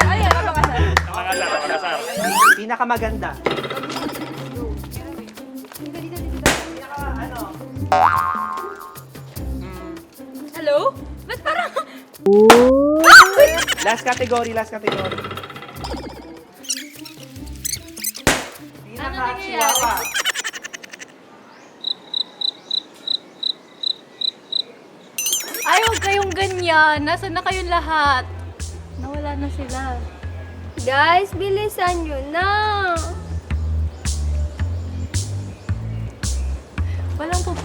Ayan, mapakasal. Makasar. Pinakamaganda. Hello? Ba't parang... Last category. Pinaka-chihuahua. Ay, huwag kayong ganyan. Nasaan na kayong lahat? Nawala na sila. Guys, bilisan nyo na. Walang po...